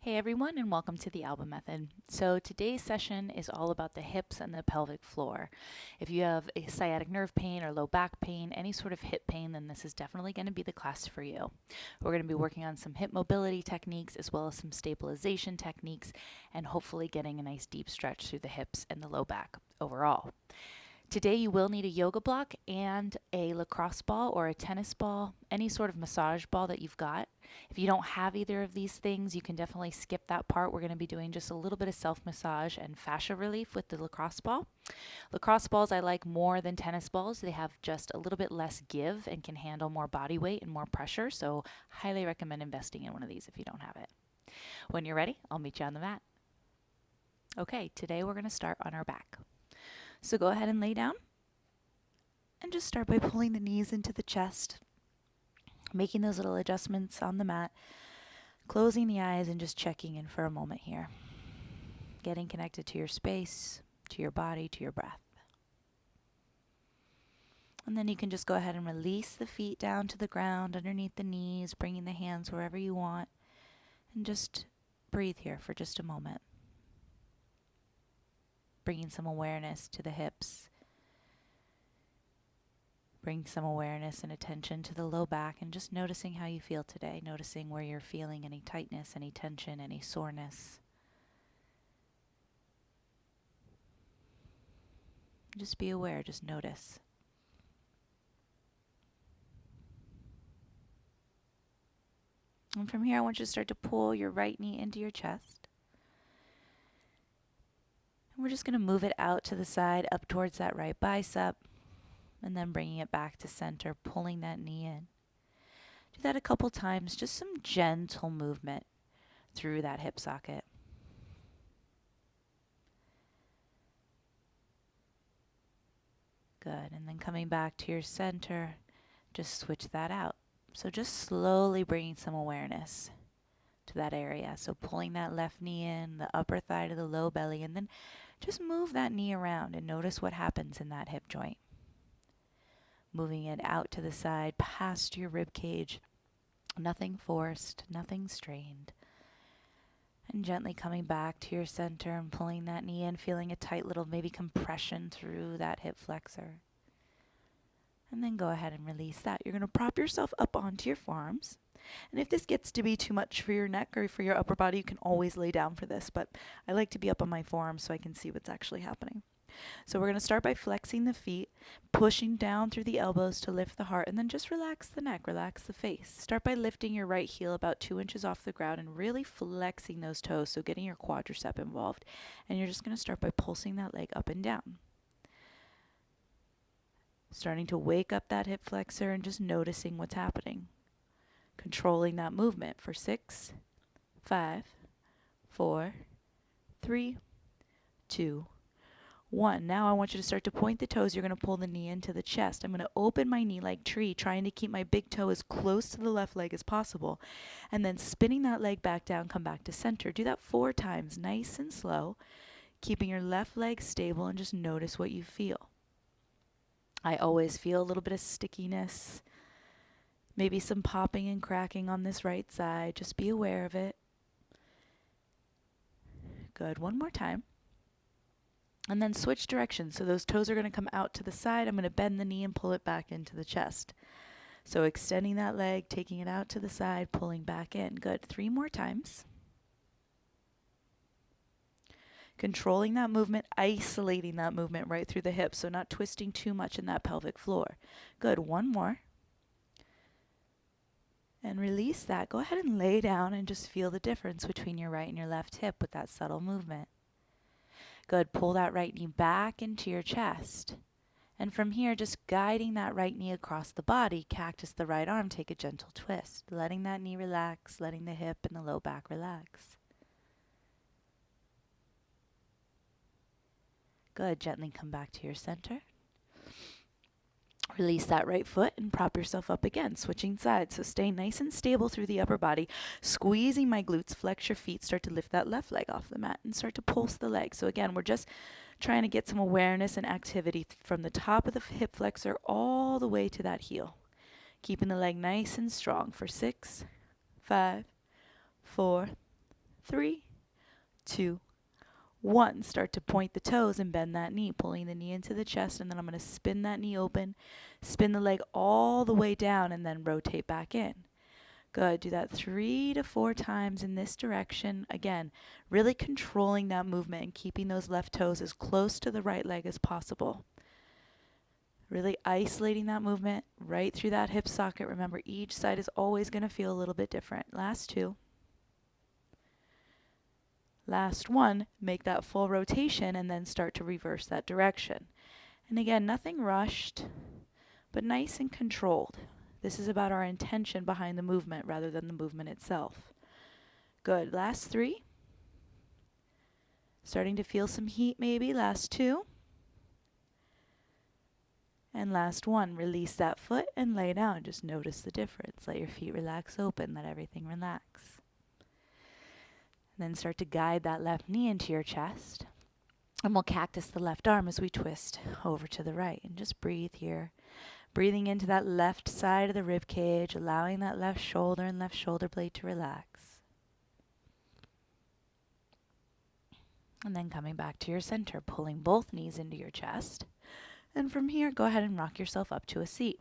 Hey everyone, and welcome to the Alba Method. So today's session is all about the hips and the pelvic floor. If you have a sciatic nerve pain or low back pain, any sort of hip pain, then this is definitely going to be the class for you. We're going to be working on some hip mobility techniques as well as some stabilization techniques and hopefully getting a nice deep stretch through the hips and the low back overall. Today you will need a yoga block and a lacrosse ball or a tennis ball, any sort of massage ball that you've got. If you don't have either of these things, you can definitely skip that part. We're going to be doing just a little bit of self-massage and fascia relief with the lacrosse ball. Lacrosse balls I like more than tennis balls. They have just a little bit less give and can handle more body weight and more pressure, so highly recommend investing in one of these if you don't have it. When you're ready, I'll meet you on the mat. Okay, today we're going to start on our back. So go ahead and lay down and just start by pulling the knees into the chest, making those little adjustments on the mat, closing the eyes and just checking in for a moment here. Getting connected to your space, to your body, to your breath. And then you can just go ahead and release the feet down to the ground underneath the knees, bringing the hands wherever you want, and just breathe here for just a moment. Bringing some awareness to the hips. Bring some awareness and attention to the low back and just noticing how you feel today, noticing where you're feeling any tightness, any tension, any soreness. Just be aware, just notice. And from here, I want you to start to pull your right knee into your chest. And we're just going to move it out to the side, up towards that right bicep, and then bringing it back to center, pulling that knee in. Do that a couple times, just some gentle movement through that hip socket. Good, and then coming back to your center, just switch that out. So just slowly bringing some awareness to that area. So pulling that left knee in, the upper thigh to the low belly, and then just move that knee around and notice what happens in that hip joint. Moving it out to the side, past your rib cage. Nothing forced, nothing strained. And gently coming back to your center and pulling that knee in, feeling a tight little maybe compression through that hip flexor. And then go ahead and release that. You're going to prop yourself up onto your forearms. And if this gets to be too much for your neck or for your upper body, you can always lay down for this. But I like to be up on my forearms so I can see what's actually happening. So we're going to start by flexing the feet, pushing down through the elbows to lift the heart, and then just relax the neck, relax the face. Start by lifting your right heel about 2 inches off the ground and really flexing those toes, so getting your quadricep involved. And you're just going to start by pulsing that leg up and down. Starting to wake up that hip flexor and just noticing what's happening. Controlling that movement for 6, 5, 4, 3, 2, 1. Now I want you to start to point the toes. You're going to pull the knee into the chest. I'm going to open my knee like tree, trying to keep my big toe as close to the left leg as possible. And then spinning that leg back down, come back to center. Do that 4 times, nice and slow, keeping your left leg stable, and just notice what you feel. I always feel a little bit of stickiness, maybe some popping and cracking on this right side. Just be aware of it. Good. One more time. And then switch directions. So those toes are going to come out to the side. I'm going to bend the knee and pull it back into the chest. So extending that leg, taking it out to the side, pulling back in. Good. 3 more times. Controlling that movement, isolating that movement right through the hips, so not twisting too much in that pelvic floor. Good. 1 more. And release that. Go ahead and lay down and just feel the difference between your right and your left hip with that subtle movement. Good. Pull that right knee back into your chest. And from here, just guiding that right knee across the body, cactus the right arm, take a gentle twist, letting that knee relax, letting the hip and the low back relax. Good. Gently come back to your center. Release that right foot and prop yourself up again, switching sides. So stay nice and stable through the upper body, squeezing my glutes, flex your feet, start to lift that left leg off the mat and start to pulse the leg. So again, we're just trying to get some awareness and activity from the top of the hip flexor all the way to that heel. Keeping the leg nice and strong for 6, 5, 4, 3, 2, 1. Start to point the toes and bend that knee, pulling the knee into the chest, and then I'm going to spin that knee open, spin the leg all the way down, and then rotate back in. Good. Do that 3 to 4 times in this direction. Again, really controlling that movement and keeping those left toes as close to the right leg as possible. Really isolating that movement right through that hip socket. Remember, each side is always going to feel a little bit different. Last 2. Last 1, make that full rotation and then start to reverse that direction. And again, nothing rushed, but nice and controlled. This is about our intention behind the movement rather than the movement itself. Good. Last 3. Starting to feel some heat maybe. Last 2. And last 1. Release that foot and lay down. Just notice the difference. Let your feet relax open. Let everything relax. And then start to guide that left knee into your chest. And we'll cactus the left arm as we twist over to the right. And just breathe here. Breathing into that left side of the rib cage, allowing that left shoulder and left shoulder blade to relax. And then coming back to your center, pulling both knees into your chest. And from here, go ahead and rock yourself up to a seat.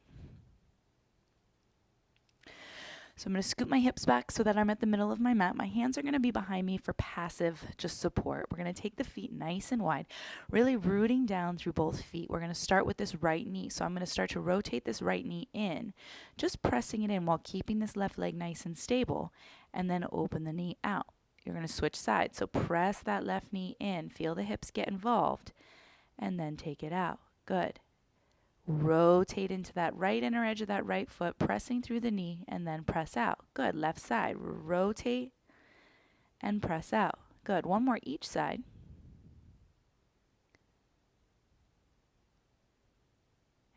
So I'm going to scoop my hips back so that I'm at the middle of my mat. My hands are going to be behind me for passive, just support. We're going to take the feet nice and wide, really rooting down through both feet. We're going to start with this right knee. So I'm going to start to rotate this right knee in, just pressing it in while keeping this left leg nice and stable, and then open the knee out. You're going to switch sides. So press that left knee in, feel the hips get involved, and then take it out. Good. Rotate into that right inner edge of that right foot, pressing through the knee, and then press out. Good. Left side. Rotate and press out. Good. One more each side.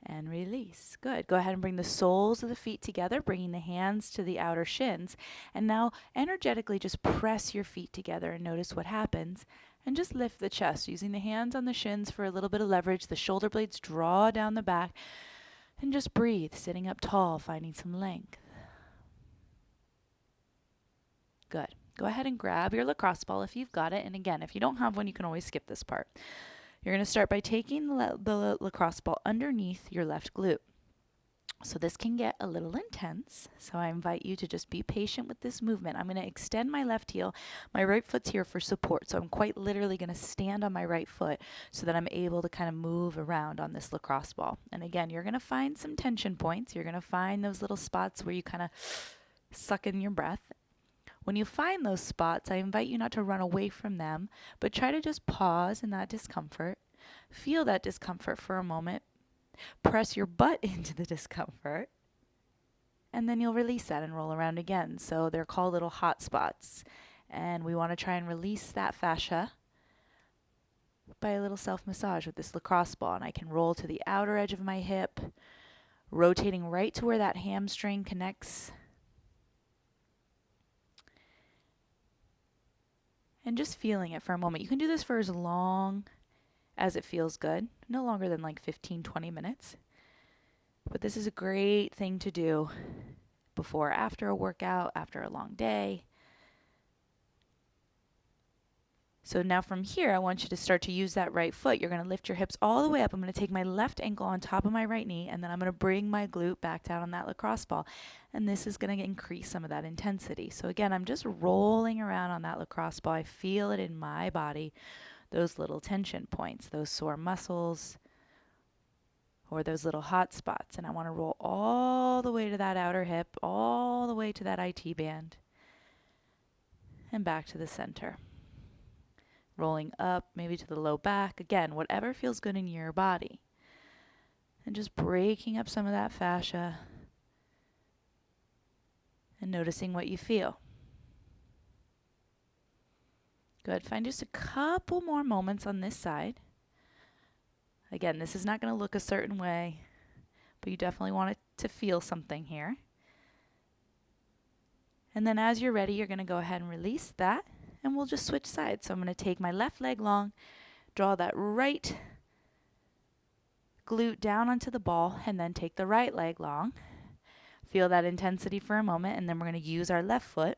And release. Good. Go ahead and bring the soles of the feet together, bringing the hands to the outer shins. And now energetically just press your feet together and notice what happens. And just lift the chest, using the hands on the shins for a little bit of leverage. The shoulder blades draw down the back. And just breathe, sitting up tall, finding some length. Good. Go ahead and grab your lacrosse ball if you've got it. And again, if you don't have one, you can always skip this part. You're going to start by taking the lacrosse ball underneath your left glute. So this can get a little intense, so I invite you to just be patient with this movement. I'm going to extend my left heel. My right foot's here for support, so I'm quite literally going to stand on my right foot so that I'm able to kind of move around on this lacrosse ball. And again, you're going to find some tension points. You're going to find those little spots where you kind of suck in your breath. When you find those spots, I invite you not to run away from them, but try to just pause in that discomfort. Feel that discomfort for a moment. Press your butt into the discomfort, and then you'll release that and roll around again. So they're called little hot spots, and we want to try and release that fascia by a little self-massage with this lacrosse ball. And I can roll to the outer edge of my hip, rotating right to where that hamstring connects, and just feeling it for a moment. You can do this for as long as it feels good, no longer than like 15-20 minutes. But this is a great thing to do before or after a workout, after a long day. So now from here, I want you to start to use that right foot. You're going to lift your hips all the way up. I'm going to take my left ankle on top of my right knee, and then I'm going to bring my glute back down on that lacrosse ball. And this is going to increase some of that intensity. So again, I'm just rolling around on that lacrosse ball. I feel it in my body, those little tension points, those sore muscles, or those little hot spots. And I want to roll all the way to that outer hip, all the way to that IT band, and back to the center. Rolling up, maybe to the low back. Again, whatever feels good in your body. And just breaking up some of that fascia and noticing what you feel. Good. Find just a couple more moments on this side. Again, this is not going to look a certain way, but you definitely want it to feel something here. And then as you're ready, you're going to go ahead and release that, and we'll just switch sides. So I'm going to take my left leg long, draw that right glute down onto the ball, and then take the right leg long. Feel that intensity for a moment, and then we're going to use our left foot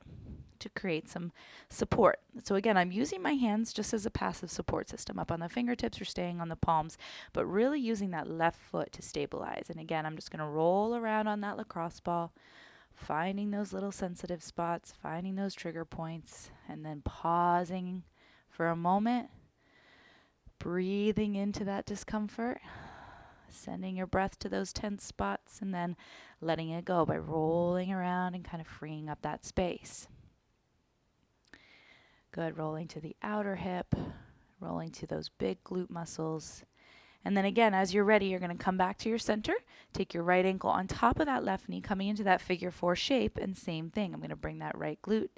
to create some support. So again, I'm using my hands just as a passive support system up on the fingertips or staying on the palms, but really using that left foot to stabilize. And again, I'm just going to roll around on that lacrosse ball, finding those little sensitive spots, finding those trigger points, and then pausing for a moment, breathing into that discomfort, sending your breath to those tense spots, and then letting it go by rolling around and kind of freeing up that space. Good, rolling to the outer hip, rolling to those big glute muscles. And then again, as you're ready, you're going to come back to your center, take your right ankle on top of that left knee, coming into that figure 4 shape, and same thing. I'm going to bring that right glute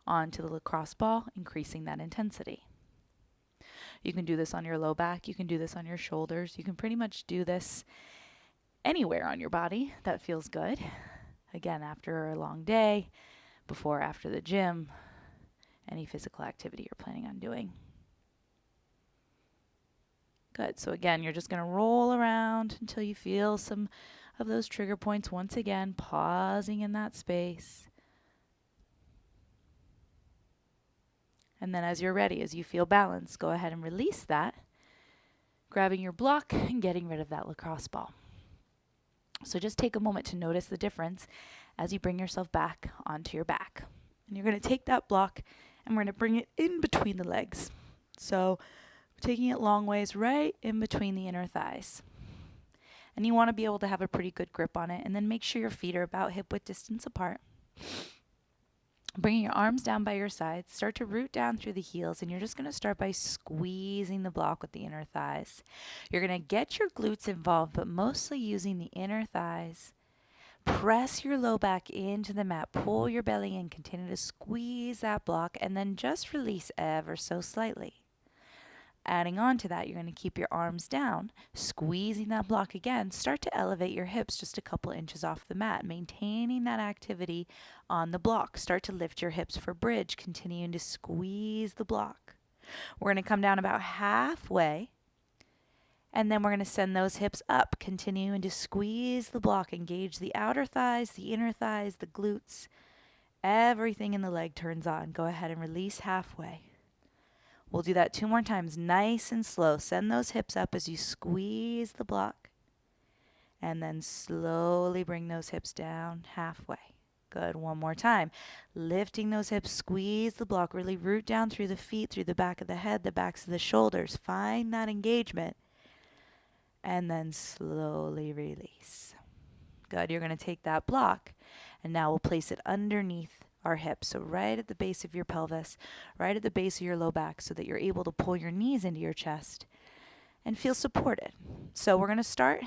onto the lacrosse ball, increasing that intensity. You can do this on your low back, you can do this on your shoulders, you can pretty much do this anywhere on your body that feels good. Again, after a long day, before or after the gym, any physical activity you're planning on doing. Good. So again, you're just going to roll around until you feel some of those trigger points. Once again, pausing in that space. And then as you're ready, as you feel balanced, go ahead and release that, grabbing your block and getting rid of that lacrosse ball. So just take a moment to notice the difference as you bring yourself back onto your back. And you're going to take that block and we're going to bring it in between the legs. So taking it long ways right in between the inner thighs. And you want to be able to have a pretty good grip on it, and then make sure your feet are about hip width distance apart. Bringing your arms down by your sides, start to root down through the heels, and you're just going to start by squeezing the block with the inner thighs. You're going to get your glutes involved, but mostly using the inner thighs. Press your low back into the mat, pull your belly in, continue to squeeze that block, and then just release ever so slightly. Adding on to that, you're going to keep your arms down, squeezing that block again. Start to elevate your hips just a couple inches off the mat, maintaining that activity on the block. Start to lift your hips for bridge, continuing to squeeze the block. We're going to come down about halfway, and then we're going to send those hips up, continuing to squeeze the block. Engage the outer thighs, the inner thighs, the glutes. Everything in the leg turns on. Go ahead and release halfway. We'll do that 2 more times, nice and slow. Send those hips up as you squeeze the block. And then slowly bring those hips down halfway. Good, 1 more time. Lifting those hips, squeeze the block. Really root down through the feet, through the back of the head, the backs of the shoulders. Find that engagement. And then slowly release. Good, you're going to take that block, and now we'll place it underneath our hips. So right at the base of your pelvis, right at the base of your low back, so that you're able to pull your knees into your chest and feel supported. So we're going to start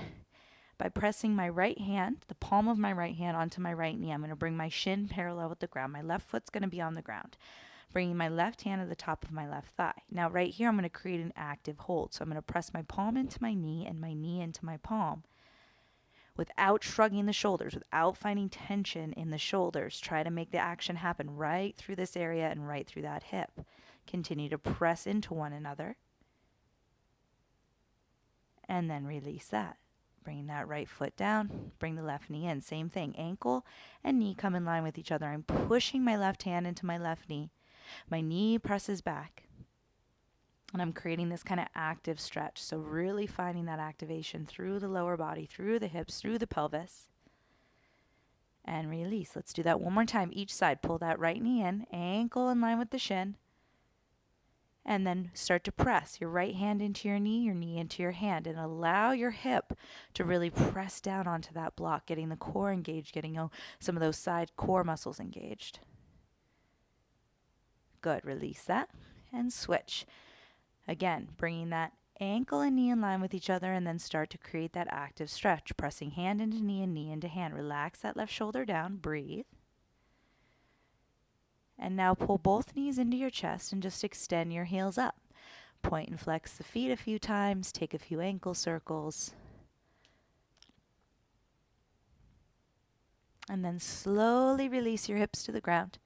by pressing my right hand, the palm of my right hand, onto my right knee. I'm going to bring my shin parallel with the ground. My left foot's going to be on the ground. Bringing my left hand to the top of my left thigh. Now right here, I'm going to create an active hold. So I'm going to press my palm into my knee and my knee into my palm. Without shrugging the shoulders, without finding tension in the shoulders. Try to make the action happen right through this area and right through that hip. Continue to press into one another. And then release that. Bringing that right foot down, bring the left knee in. Same thing, ankle and knee come in line with each other. I'm pushing my left hand into my left knee. My knee presses back. And I'm creating this kind of active stretch. So really finding that activation through the lower body, through the hips, through the pelvis. And release. Let's do that 1 more time. Each side, pull that right knee in, ankle in line with the shin. And then start to press your right hand into your knee into your hand. And allow your hip to really press down onto that block, getting the core engaged, getting some of those side core muscles engaged. Good. Release that and switch. Again, bringing that ankle and knee in line with each other, and then start to create that active stretch. Pressing hand into knee and knee into hand. Relax that left shoulder down. Breathe. And now pull both knees into your chest and just extend your heels up. Point and flex the feet a few times. Take a few ankle circles. And then slowly release your hips to the ground.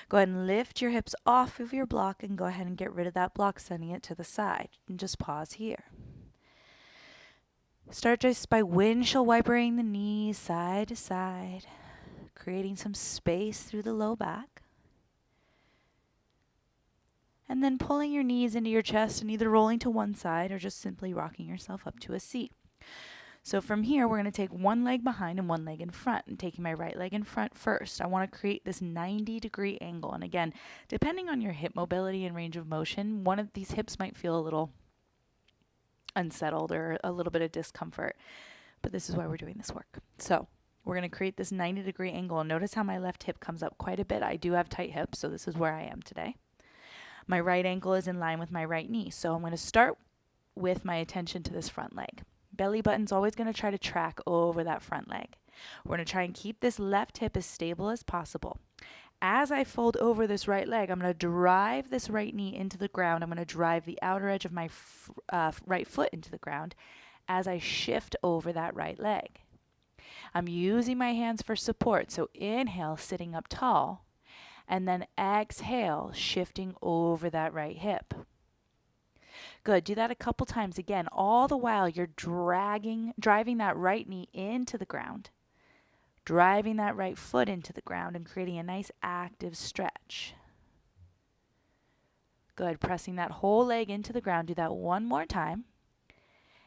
Go ahead and lift your hips off of your block and go ahead and get rid of that block, sending it to the side. And just pause here. Start just by windshield wipering the knees side to side, creating some space through the low back. And then pulling your knees into your chest and either rolling to one side or just simply rocking yourself up to a seat. So from here, we're going to take one leg behind and one leg in front. And taking my right leg in front first, I want to create this 90-degree angle. And again, depending on your hip mobility and range of motion, one of these hips might feel a little unsettled or a little bit of discomfort. But this is why we're doing this work. So we're going to create this 90-degree angle. And notice how my left hip comes up quite a bit. I do have tight hips, so this is where I am today. My right ankle is in line with my right knee. So I'm going to start with my attention to this front leg. Belly button's always going to try to track over that front leg. We're going to try and keep this left hip as stable as possible. As I fold over this right leg, I'm going to drive this right knee into the ground. I'm going to drive the outer edge of my right foot into the ground as I shift over that right leg. I'm using my hands for support. So inhale, sitting up tall, and then exhale, shifting over that right hip. Good. Do that a couple times again. All the while you're driving that right knee into the ground, driving that right foot into the ground and creating a nice active stretch. Good. Pressing that whole leg into the ground. Do that one more time.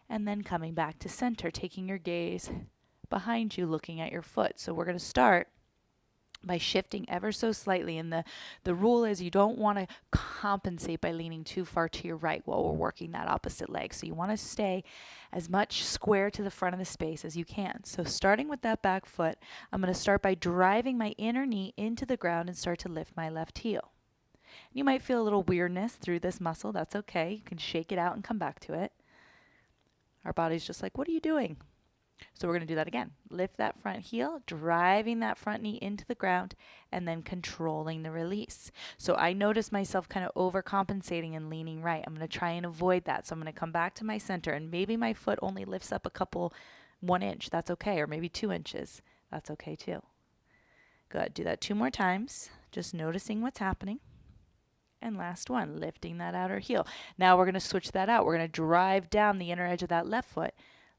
And then coming back to center, taking your gaze behind you, looking at your foot. So we're going to start by shifting ever so slightly. And the rule is you don't want to compensate by leaning too far to your right while we're working that opposite leg. So you want to stay as much square to the front of the space as you can. So starting with that back foot, I'm going to start by driving my inner knee into the ground and start to lift my left heel. You might feel a little weirdness through this muscle. That's okay. You can shake it out and come back to it. Our body's just like, what are you doing? So we're going to do that again. Lift that front heel, driving that front knee into the ground, and then controlling the release. So I notice myself kind of overcompensating and leaning right. I'm going to try and avoid that. So I'm going to come back to my center, and maybe my foot only lifts up 1 inch. That's okay. Or maybe 2 inches. That's okay too. Good. Do that 2 more times. Just noticing what's happening. And last one, lifting that outer heel. Now we're going to switch that out. We're going to drive down the inner edge of that left foot,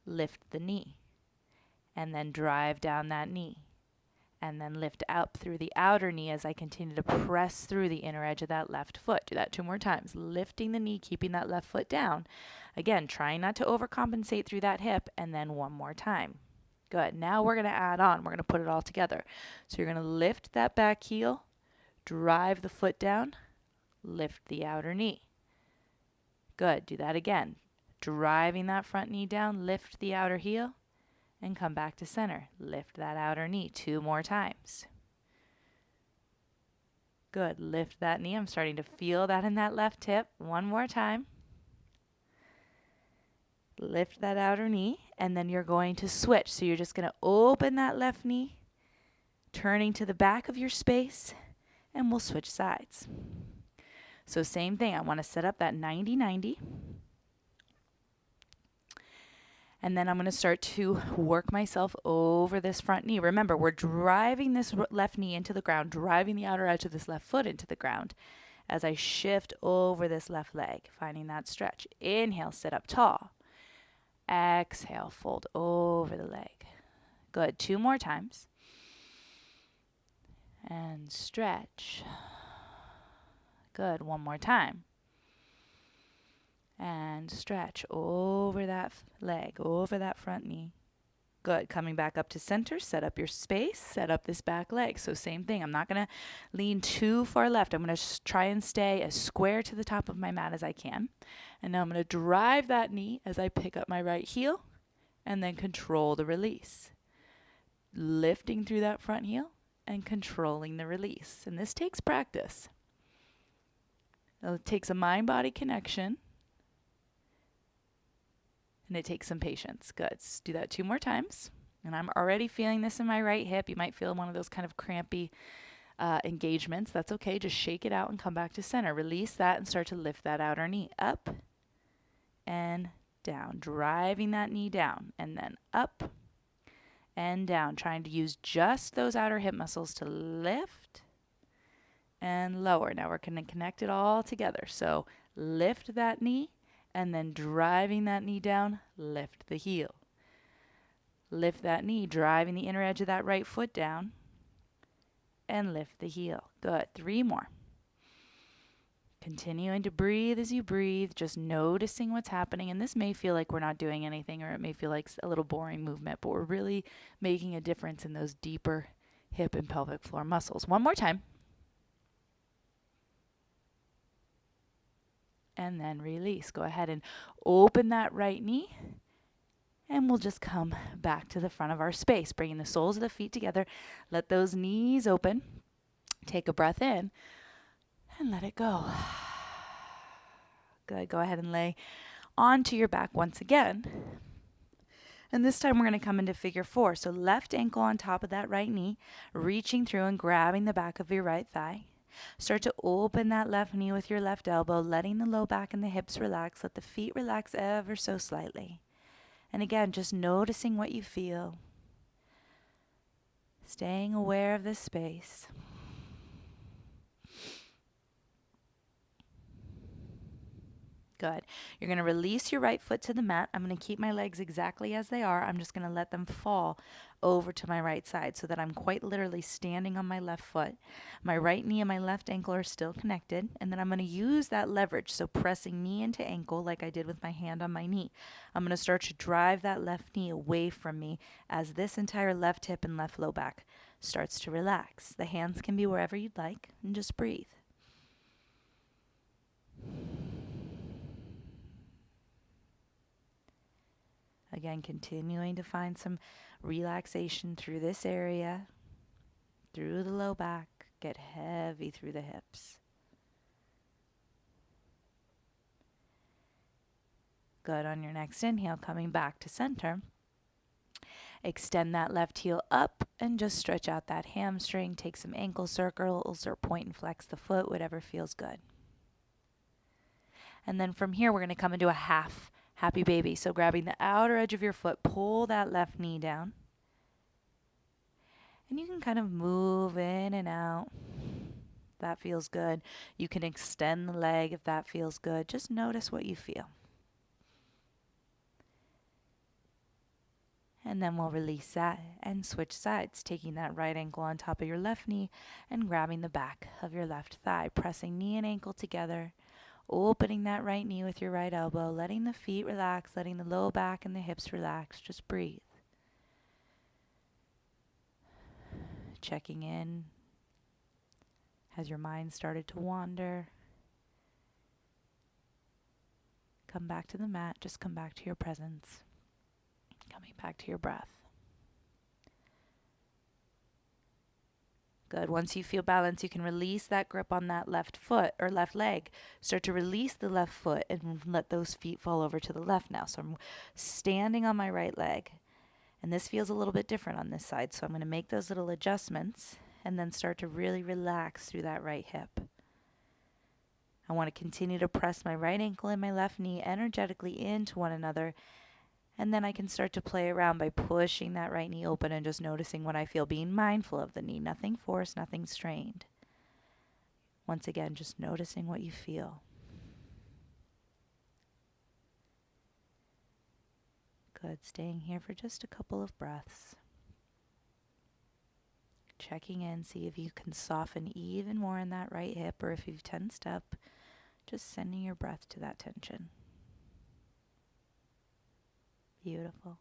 lift the knee. And then drive down that knee. And then lift up through the outer knee as I continue to press through the inner edge of that left foot. Do that 2 more times. Lifting the knee, keeping that left foot down. Again, trying not to overcompensate through that hip. And then 1 more time. Good. Now we're going to add on. We're going to put it all together. So you're going to lift that back heel, drive the foot down, lift the outer knee. Good. Do that again. Driving that front knee down, lift the outer heel. And come back to center. Lift that outer knee 2 more times. Good. Lift that knee. I'm starting to feel that in that left hip. 1 more time. Lift that outer knee. And then you're going to switch. So you're just going to open that left knee, turning to the back of your space, and we'll switch sides. So same thing. I want to set up that 90-90. And then I'm going to start to work myself over this front knee. Remember, we're driving this left knee into the ground, driving the outer edge of this left foot into the ground as I shift over this left leg, finding that stretch. Inhale, sit up tall. Exhale, fold over the leg. Good. 2 more times. And stretch. Good. 1 more time. And stretch over that leg, over that front knee. Good. Coming back up to center, set up your space, set up this back leg. So same thing. I'm not going to lean too far left. I'm going to try and stay as square to the top of my mat as I can. And now I'm going to drive that knee as I pick up my right heel and then control the release. Lifting through that front heel and controlling the release. And this takes practice. It takes a mind-body connection. And it takes some patience. Good. Let's do that 2 more times. And I'm already feeling this in my right hip. You might feel one of those kind of crampy engagements. That's okay. Just shake it out and come back to center. Release that and start to lift that outer knee up and down. Driving that knee down and then up and down. Trying to use just those outer hip muscles to lift and lower. Now we're going to connect it all together. So lift that knee. And then driving that knee down, lift the heel. Lift that knee, driving the inner edge of that right foot down, and lift the heel. Good. 3 more. Continuing to breathe as you breathe, just noticing what's happening. And this may feel like we're not doing anything, or it may feel like a little boring movement, but we're really making a difference in those deeper hip and pelvic floor muscles. One more time. And then release. Go ahead and open that right knee. And we'll just come back to the front of our space, bringing the soles of the feet together. Let those knees open. Take a breath in and let it go. Good. Go ahead and lay onto your back once again. And this time we're going to come into figure 4. So left ankle on top of that right knee, reaching through and grabbing the back of your right thigh. Start to open that left knee with your left elbow, letting the low back and the hips relax. Let the feet relax ever so slightly. And again, just noticing what you feel. Staying aware of this space. Good. You're going to release your right foot to the mat. I'm going to keep my legs exactly as they are. I'm just going to let them fall over to my right side so that I'm quite literally standing on my left foot. My right knee and my left ankle are still connected. And then I'm going to use that leverage, so pressing knee into ankle like I did with my hand on my knee. I'm going to start to drive that left knee away from me as this entire left hip and left low back starts to relax. The hands can be wherever you'd like, and just breathe. Again, continuing to find some relaxation through this area, through the low back, get heavy through the hips. Good. On your next inhale, coming back to center. Extend that left heel up and just stretch out that hamstring. Take some ankle circles or point and flex the foot, whatever feels good. And then from here, we're going to come into a half happy baby. So grabbing the outer edge of your foot, pull that left knee down. And you can kind of move in and out. That feels good. You can extend the leg if that feels good. Just notice what you feel. And then we'll release that and switch sides, taking that right ankle on top of your left knee and grabbing the back of your left thigh, pressing knee and ankle together, opening that right knee with your right elbow, letting the feet relax, letting the low back and the hips relax. Just breathe. Checking in. Has your mind started to wander? Come back to the mat. Just come back to your presence. Coming back to your breath. Good. Once you feel balance, you can release that grip on that left foot or left leg. Start to release the left foot and let those feet fall over to the left now. So I'm standing on my right leg. And this feels a little bit different on this side. So I'm going to make those little adjustments and then start to really relax through that right hip. I want to continue to press my right ankle and my left knee energetically into one another. And then I can start to play around by pushing that right knee open and just noticing what I feel, being mindful of the knee. Nothing forced, nothing strained. Once again, just noticing what you feel. Good. Staying here for just a couple of breaths. Checking in, see if you can soften even more in that right hip, or if you've tensed up, just sending your breath to that tension. Beautiful.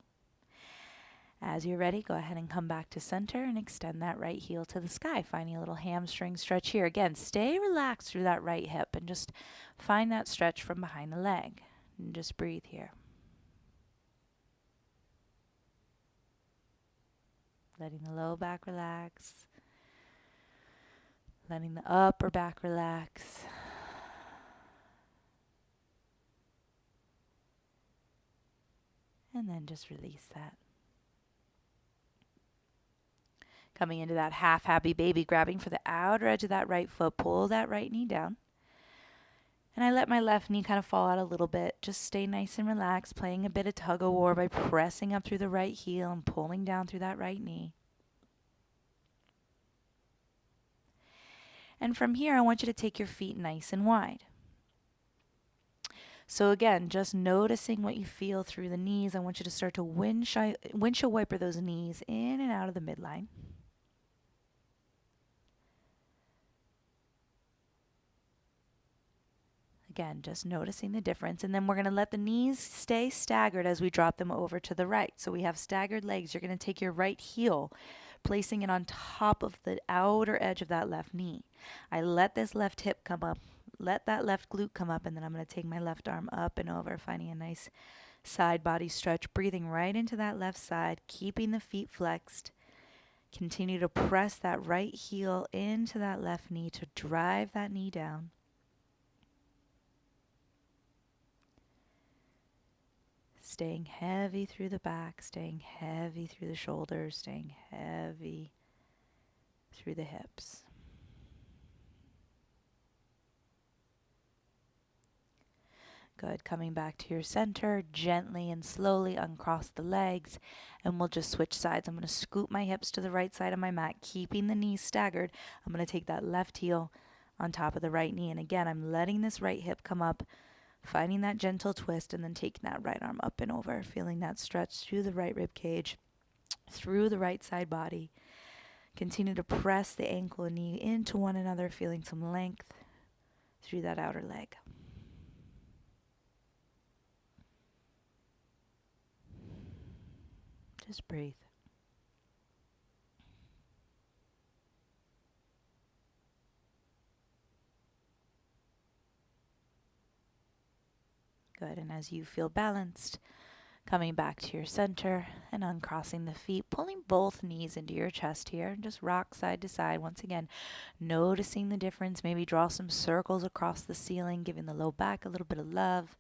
As you're ready, go ahead and come back to center and extend that right heel to the sky, finding a little hamstring stretch here. Again, stay relaxed through that right hip and just find that stretch from behind the leg. And just breathe here. Letting the low back relax. Letting the upper back relax. And then just release that. Coming into that half happy baby, grabbing for the outer edge of that right foot, pull that right knee down. And I let my left knee kind of fall out a little bit. Just stay nice and relaxed, playing a bit of tug of war by pressing up through the right heel and pulling down through that right knee. And from here, I want you to take your feet nice and wide. So again, just noticing what you feel through the knees. I want you to start to windshield wiper those knees in and out of the midline. again, just noticing the difference. And then we're going to let the knees stay staggered as we drop them over to the right. So we have staggered legs. You're going to take your right heel, placing it on top of the outer edge of that left knee. I let this left hip come up, let that left glute come up, and then I'm going to take my left arm up and over, finding a nice side body stretch, breathing right into that left side, keeping the feet flexed. Continue to press that right heel into that left knee to drive that knee down. Staying heavy through the back, staying heavy through the shoulders, staying heavy through the hips. Good. Coming back to your center, gently and slowly uncross the legs, and we'll just switch sides. I'm going to scoop my hips to the right side of my mat, keeping the knees staggered. I'm going to take that left heel on top of the right knee, and again, I'm letting this right hip come up, finding that gentle twist, and then taking that right arm up and over, feeling that stretch through the right rib cage, through the right side body. Continue to press the ankle and knee into one another, feeling some length through that outer leg. Just breathe. Good. And as you feel balanced, coming back to your center and uncrossing the feet, pulling both knees into your chest here, and just rock side to side. Once again, noticing the difference. Maybe draw some circles across the ceiling, giving the low back a little bit of love.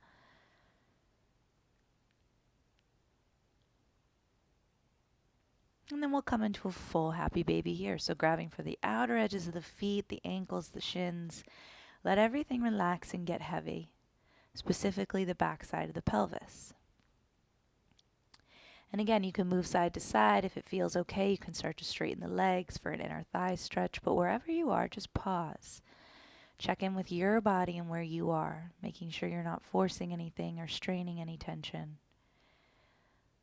And then we'll come into a full happy baby here. So grabbing for the outer edges of the feet, the ankles, the shins. Let everything relax and get heavy, specifically the back side of the pelvis. And again, you can move side to side. If it feels okay, you can start to straighten the legs for an inner thigh stretch. But wherever you are, just pause. Check in with your body and where you are, making sure you're not forcing anything or straining any tension.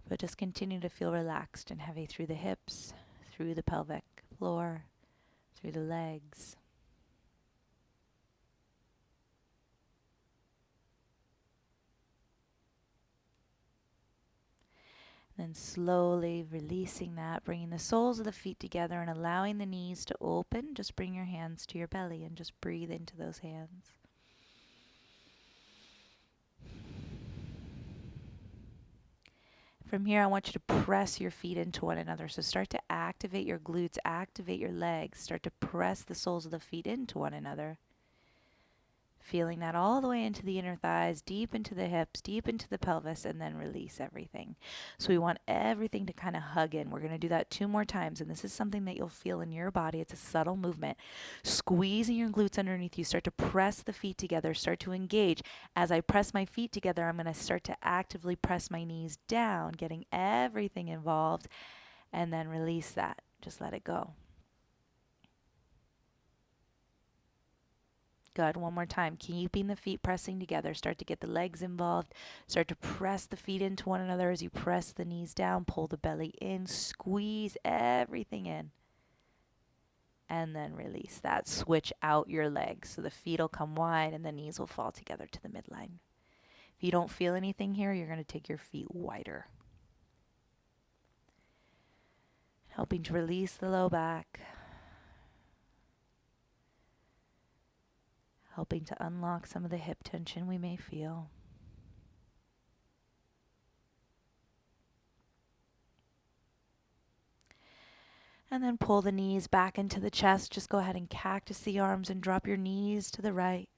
But just continue to feel relaxed and heavy through the hips, through the pelvic floor, through the legs. Then slowly releasing that, bringing the soles of the feet together and allowing the knees to open. Just bring your hands to your belly and just breathe into those hands. From here, I want you to press your feet into one another. So start to activate your glutes, activate your legs. Start to press the soles of the feet into one another. Feeling that all the way into the inner thighs, deep into the hips, deep into the pelvis, and then release everything. So we want everything to kind of hug in. We're going to do that 2 more times, and this is something that you'll feel in your body. It's a subtle movement. Squeezing your glutes underneath you. Start to press the feet together. Start to engage. As I press my feet together, I'm going to start to actively press my knees down, getting everything involved, and then release that. Just let it go. Good. One more time. Keeping the feet pressing together. Start to get the legs involved. Start to press the feet into one another as you press the knees down. Pull the belly in. Squeeze everything in. And then release that. Switch out your legs. So the feet will come wide and the knees will fall together to the midline. If you don't feel anything here, you're going to take your feet wider. Helping to release the low back. Helping to unlock some of the hip tension we may feel. And then pull the knees back into the chest. Just go ahead and cactus the arms and drop your knees to the right.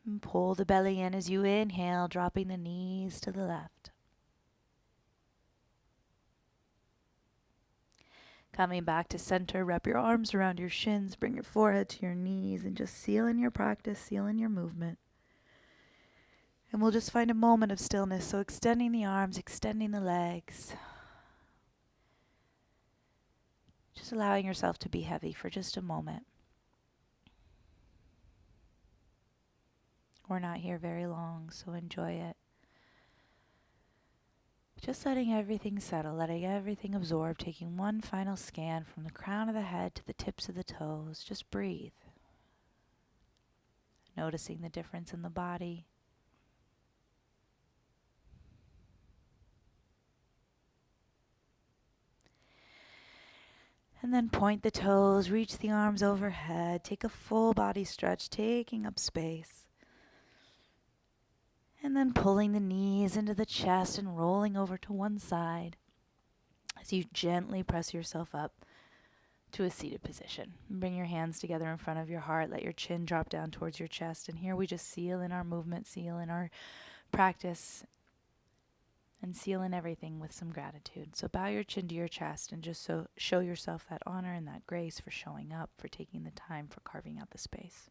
And pull the belly in as you inhale, dropping the knees to the left. Coming back to center, wrap your arms around your shins, bring your forehead to your knees, and just seal in your practice, seal in your movement. And we'll just find a moment of stillness. So extending the arms, extending the legs. Just allowing yourself to be heavy for just a moment. We're not here very long, so enjoy it. Just letting everything settle, letting everything absorb, taking one final scan from the crown of the head to the tips of the toes. Just breathe. noticing the difference in the body. And then point the toes, reach the arms overhead, take a full body stretch, taking up space. And then pulling the knees into the chest and rolling over to one side as you gently press yourself up to a seated position. Bring your hands together in front of your heart, let your chin drop down towards your chest, and here we just seal in our movement, seal in our practice, and seal in everything with some gratitude. So bow your chin to your chest and just show yourself that honor and that grace for showing up, for taking the time, for carving out the space.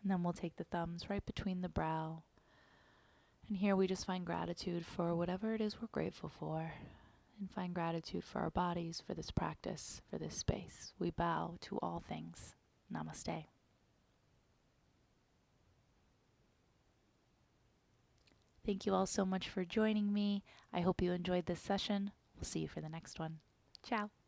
And then we'll take the thumbs right between the brow. And here we just find gratitude for whatever it is we're grateful for, and find gratitude for our bodies, for this practice, for this space. We bow to all things. Namaste. Thank you all so much for joining me. I hope you enjoyed this session. We'll see you for the next one. Ciao.